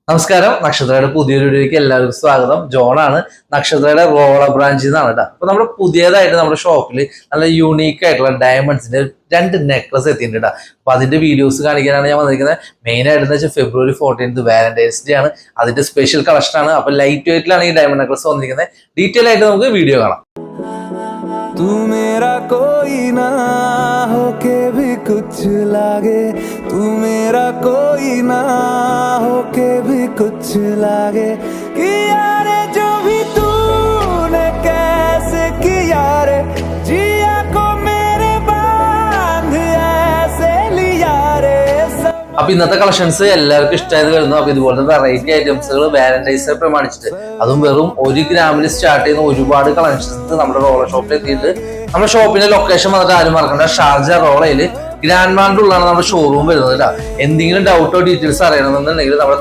നമസ്കാരം. നക്ഷത്രയുടെ പുതിയൊരു വീഡിയോയിലേക്ക് എല്ലാവർക്കും സ്വാഗതം. ജോണാണ്, നക്ഷത്രയുടെ റോളർ ബ്രാഞ്ചിൽ നിന്നാണ് കേട്ടോ. അപ്പൊ നമ്മുടെ പുതിയതായിട്ട് നമ്മുടെ ഷോപ്പിൽ നല്ല യൂണീക്ക് ആയിട്ടുള്ള ഡയമണ്ട്സിന്റെ 2 നെക്ലസ് എത്തിയിട്ടുണ്ട് കേട്ടോ. അപ്പൊ അതിന്റെ വീഡിയോസ് കാണിക്കാനാണ് ഞാൻ വന്നിരിക്കുന്നത്. മെയിൻ ആയിട്ട് വെച്ചാൽ February 14th വാലന്റൈൻസ് ഡേ ആണ്. അതിന്റെ സ്പെഷ്യൽ കളക്ഷൻ ആണ്. അപ്പൊ ലൈറ്റ് വെയിറ്റിലാണ് ഈ ഡയമണ്ട് നെക്ലസ് വന്നിരിക്കുന്നത്. ഡീറ്റെയിൽ ആയിട്ട് നമുക്ക് വീഡിയോ കാണാം. तू मेरा कोई ना होके भी कुछ लागे, तू मेरा कोई ना होके भी कुछ लागे, किया रे जो भी तूने कैसे किया रे, जिया को मेरे बांध ऐसे लिया रे. അപ്പൊ ഇന്നത്തെ കളക്ഷൻസ് എല്ലാവർക്കും ഇഷ്ടമായത് വരുന്നു. അപ്പൊ ഇതുപോലത്തെ വെറൈറ്റി ഐറ്റംസുകൾ വാലന്റൈൻസ് പ്രമാണിച്ചിട്ട് അതും വെറും 1 ഗ്രാമിൽ സ്റ്റാർട്ട് ചെയ്യുന്ന ഒരുപാട് കളക്ഷൻസ് നമ്മുടെ റോളർ ഷോപ്പിൽ എത്തിയിട്ട് നമ്മുടെ ഷോപ്പിന്റെ ലൊക്കേഷൻ വന്നിട്ട് ആരും മറക്കണ്ട, ഷാർജ റോളയിൽ ഗ്രാൻഡ് മാർട്ടിലുള്ളതാണ് നമ്മുടെ ഷോറൂം വരുന്നത്. എന്തെങ്കിലും ഡൗട്ടോ ഡീറ്റെയിൽസ് അറിയണമെന്നുണ്ടെങ്കിൽ നമ്മുടെ